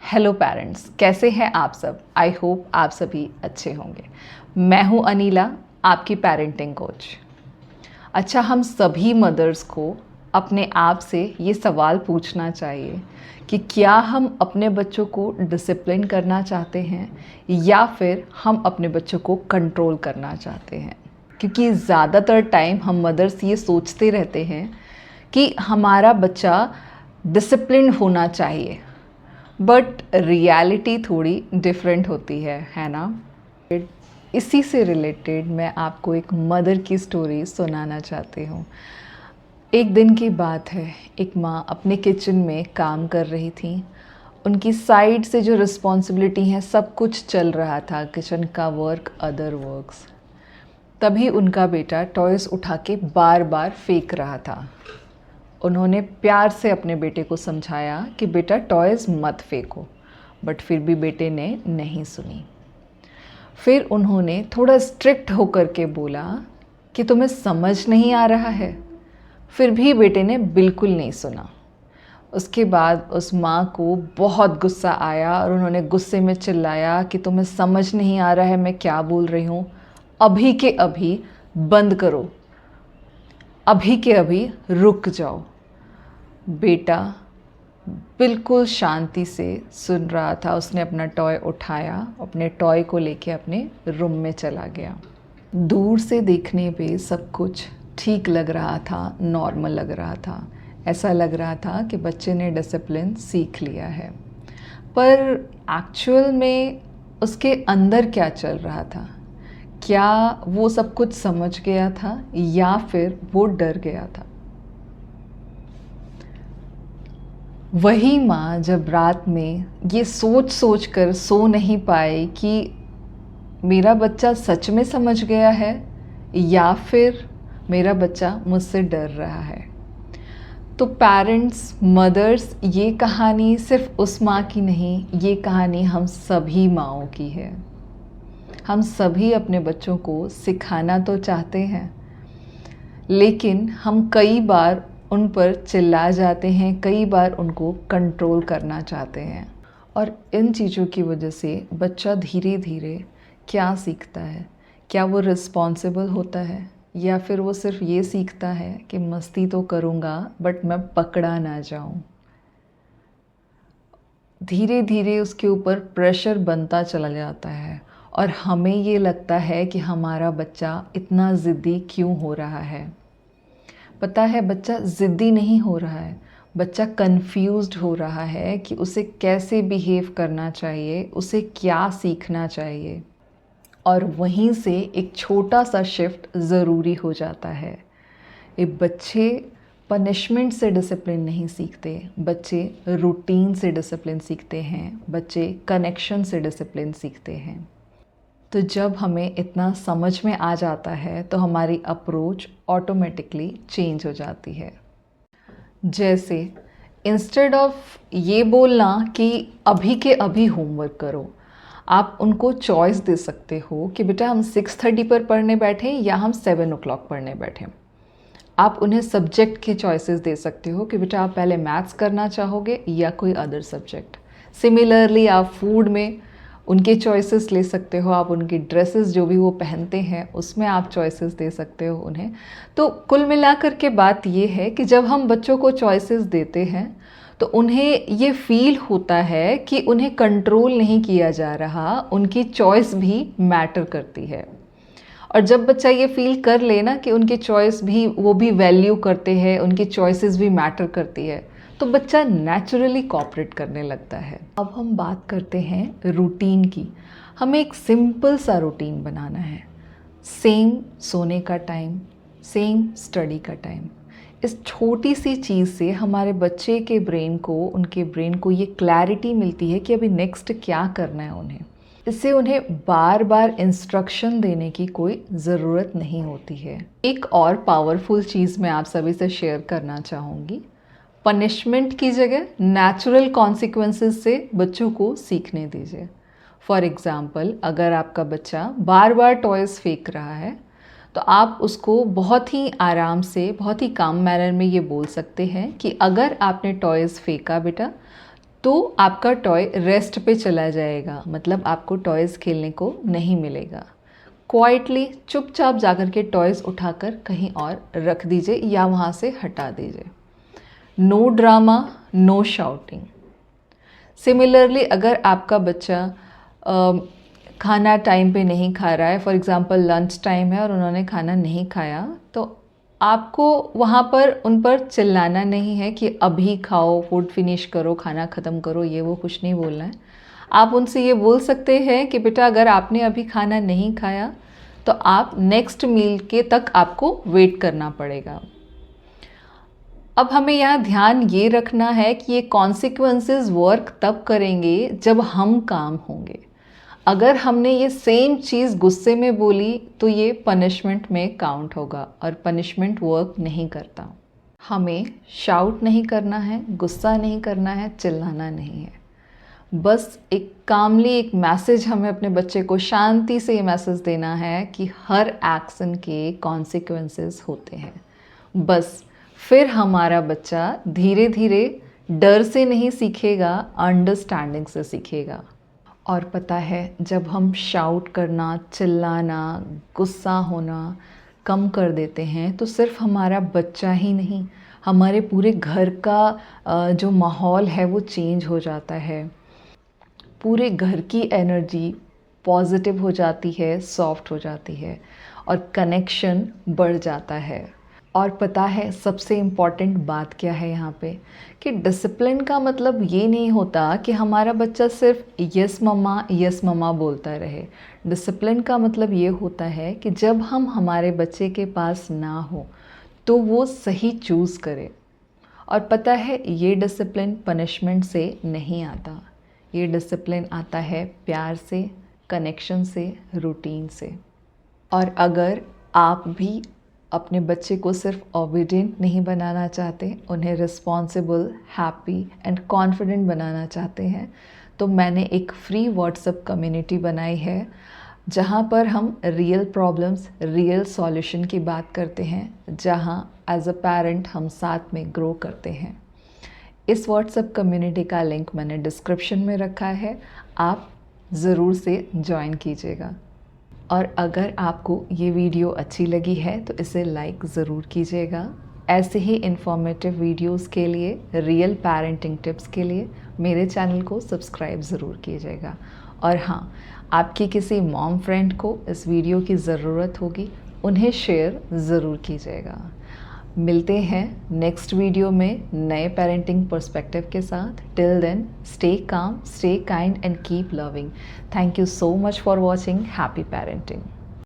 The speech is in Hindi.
हेलो पेरेंट्स, कैसे हैं आप सब। आई होप आप सभी अच्छे होंगे। मैं हूं अनीला, आपकी पेरेंटिंग कोच। अच्छा, हम सभी मदर्स को अपने आप से ये सवाल पूछना चाहिए कि क्या हम अपने बच्चों को डिसिप्लिन करना चाहते हैं या फिर हम अपने बच्चों को कंट्रोल करना चाहते हैं। क्योंकि ज़्यादातर टाइम हम मदर्स ये सोचते रहते हैं कि हमारा बच्चा डिसिप्लिन होना चाहिए, बट रियलिटी थोड़ी डिफरेंट होती है ना। इसी से रिलेटेड मैं आपको एक मदर की स्टोरी सुनाना चाहती हूँ। एक दिन की बात है, एक माँ अपने किचन में काम कर रही थी। उनकी साइड से जो रिस्पॉन्सिबिलिटी है सब कुछ चल रहा था, किचन का वर्क, अदर वर्क्स। तभी उनका बेटा टॉयज़ उठा के बार बार फेंक रहा था। उन्होंने प्यार से अपने बेटे को समझाया कि बेटा टॉयज़ मत फेंको, बट फिर भी बेटे ने नहीं सुनी। फिर उन्होंने थोड़ा स्ट्रिक्ट होकर के बोला कि तुम्हें समझ नहीं आ रहा है। फिर भी बेटे ने बिल्कुल नहीं सुना। उसके बाद उस माँ को बहुत गुस्सा आया और उन्होंने गुस्से में चिल्लाया कि तुम्हें समझ नहीं आ रहा है मैं क्या बोल रही हूँ, अभी के अभी बंद करो, अभी के अभी रुक जाओ। बेटा बिल्कुल शांति से सुन रहा था। उसने अपना टॉय उठाया, अपने टॉय को लेके अपने रूम में चला गया। दूर से देखने पे सब कुछ ठीक लग रहा था, नॉर्मल लग रहा था। ऐसा लग रहा था कि बच्चे ने डिसिप्लिन सीख लिया है, पर एक्चुअल में उसके अंदर क्या चल रहा था? क्या वो सब कुछ समझ गया था या फिर वो डर गया था? वही माँ जब रात में ये सोच सोच कर सो नहीं पाए कि मेरा बच्चा सच में समझ गया है या फिर मेरा बच्चा मुझसे डर रहा है। तो पेरेंट्स, मदर्स, ये कहानी सिर्फ उस माँ की नहीं, ये कहानी हम सभी माँओं की है। हम सभी अपने बच्चों को सिखाना तो चाहते हैं, लेकिन हम कई बार उन पर चिल्ला जाते हैं, कई बार उनको कंट्रोल करना चाहते हैं। और इन चीज़ों की वजह से बच्चा धीरे धीरे क्या सीखता है? क्या वो रिस्पॉन्सिबल होता है या फिर वो सिर्फ ये सीखता है कि मस्ती तो करूँगा बट मैं पकड़ा ना जाऊँ। धीरे धीरे उसके ऊपर प्रेशर बनता चला जाता है और हमें ये लगता है कि हमारा बच्चा इतना ज़िद्दी क्यों हो रहा है। पता है, बच्चा ज़िद्दी नहीं हो रहा है, बच्चा कंफ्यूज्ड हो रहा है कि उसे कैसे बिहेव करना चाहिए, उसे क्या सीखना चाहिए। और वहीं से एक छोटा सा शिफ्ट ज़रूरी हो जाता है। ये बच्चे पनिशमेंट से डिसिप्लिन नहीं सीखते, बच्चे रूटीन से डिसिप्लिन सीखते हैं, बच्चे कनेक्शन से डिसिप्लिन सीखते हैं। तो जब हमें इतना समझ में आ जाता है तो हमारी अप्रोच ऑटोमेटिकली चेंज हो जाती है। जैसे इंस्टेड ऑफ ये बोलना कि अभी के अभी होमवर्क करो, आप उनको चॉइस दे सकते हो कि बेटा हम 6:30 पर पढ़ने बैठें या हम 7 o'clock पढ़ने बैठें। आप उन्हें सब्जेक्ट की चॉइसेस दे सकते हो कि बेटा आप पहले मैथ्स करना चाहोगे या कोई अदर सब्जेक्ट। सिमिलरली आप फूड में उनके चॉइसेस ले सकते हो, आप उनकी ड्रेसेस जो भी वो पहनते हैं उसमें आप चॉइसेस दे सकते हो उन्हें। तो कुल मिलाकर के बात ये है कि जब हम बच्चों को चॉइसेस देते हैं तो उन्हें ये फील होता है कि उन्हें कंट्रोल नहीं किया जा रहा, उनकी चॉइस भी मैटर करती है। और जब बच्चा ये फील कर लेना कि उनकी चॉइस भी वो भी वैल्यू करते हैं, उनकी चॉइसेस भी मैटर करती है, तो बच्चा नेचुरली कोऑपरेट करने लगता है। अब हम बात करते हैं रूटीन की। हमें एक सिंपल सा रूटीन बनाना है। सेम सोने का टाइम, सेम स्टडी का टाइम। इस छोटी सी चीज़ से हमारे बच्चे के ब्रेन को, उनके ब्रेन को ये क्लैरिटी मिलती है कि अभी नेक्स्ट क्या करना है उन्हें। इससे उन्हें बार बार इंस्ट्रक्शन देने की कोई ज़रूरत नहीं होती है। एक और पावरफुल चीज़ मैं आप सभी से शेयर करना चाहूँगी। पनिशमेंट की जगह नेचुरल कॉन्सिक्वेंसेस से बच्चों को सीखने दीजिए। फॉर एग्ज़ाम्पल, अगर आपका बच्चा बार बार टॉयज़ फेंक रहा है तो आप उसको बहुत ही आराम से, बहुत ही काम मैनर में ये बोल सकते हैं कि अगर आपने टॉयज़ फेंका बेटा, तो आपका टॉय रेस्ट पे चला जाएगा, मतलब आपको टॉयज़ खेलने को नहीं मिलेगा। क्वाइटली चुपचाप जाकर के टॉयज़ उठाकर कहीं और रख दीजिए या वहाँ से हटा दीजिए। No drama, no shouting. Similarly अगर आपका बच्चा खाना टाइम पे नहीं खा रहा है, फॉर एग्ज़ाम्पल लंच टाइम है और उन्होंने खाना नहीं खाया, तो आपको वहाँ पर उन पर चिल्लाना नहीं है कि अभी खाओ, फूड फिनिश करो, खाना ख़त्म करो, ये वो कुछ नहीं बोलना है। आप उनसे ये बोल सकते हैं कि बेटा अगर आपने अभी खाना नहीं खाया तो आप नेक्स्ट मील के तक आपको वेट करना पड़ेगा। अब हमें यहाँ ध्यान ये रखना है कि ये कॉन्सिक्वेंसेस वर्क तब करेंगे जब हम काम होंगे। अगर हमने ये सेम चीज़ गुस्से में बोली तो ये पनिशमेंट में काउंट होगा और पनिशमेंट वर्क नहीं करता। हमें शाउट नहीं करना है, गुस्सा नहीं करना है, चिल्लाना नहीं है। बस एक कामली एक मैसेज हमें अपने बच्चे को शांति से ये मैसेज देना है कि हर एक्शन के कॉन्सिक्वेंसेस होते हैं। बस फिर हमारा बच्चा धीरे धीरे डर से नहीं सीखेगा, अंडरस्टैंडिंग से सीखेगा। और पता है, जब हम शाउट करना, चिल्लाना, गुस्सा होना कम कर देते हैं तो सिर्फ हमारा बच्चा ही नहीं, हमारे पूरे घर का जो माहौल है वो चेंज हो जाता है। पूरे घर की एनर्जी पॉजिटिव हो जाती है, सॉफ्ट हो जाती है और कनेक्शन बढ़ जाता है। और पता है सबसे इम्पॉर्टेंट बात क्या है यहाँ पे, कि डिसिप्लिन का मतलब ये नहीं होता कि हमारा बच्चा सिर्फ यस मम्मा बोलता रहे। डिसिप्लिन का मतलब ये होता है कि जब हम हमारे बच्चे के पास ना हो तो वो सही चूज़ करे। और पता है ये डिसिप्लिन पनिशमेंट से नहीं आता, ये डिसिप्लिन आता है प्यार से, कनेक्शन से, रूटीन से। और अगर आप भी अपने बच्चे को सिर्फ ओबीडिएंट नहीं बनाना चाहते, उन्हें रिस्पॉन्सिबल, हैप्पी एंड कॉन्फिडेंट बनाना चाहते हैं, तो मैंने एक फ्री व्हाट्सएप कम्युनिटी बनाई है जहाँ पर हम रियल प्रॉब्लम्स, रियल सॉल्यूशन की बात करते हैं, जहाँ एज अ पेरेंट हम साथ में ग्रो करते हैं। इस व्हाट्सएप कम्युनिटी का लिंक मैंने डिस्क्रिप्शन में रखा है, आप ज़रूर से ज्वाइन कीजिएगा। और अगर आपको ये वीडियो अच्छी लगी है तो इसे लाइक ज़रूर कीजिएगा। ऐसे ही इन्फॉर्मेटिव वीडियोस के लिए, रियल पेरेंटिंग टिप्स के लिए मेरे चैनल को सब्सक्राइब ज़रूर कीजिएगा। और हाँ, आपकी किसी मॉम फ्रेंड को इस वीडियो की ज़रूरत होगी, उन्हें शेयर ज़रूर कीजिएगा। मिलते हैं नेक्स्ट वीडियो में नए पेरेंटिंग पर्सपेक्टिव के साथ। Till then, stay calm, stay kind and keep loving. Thank you so much for watching. Happy parenting.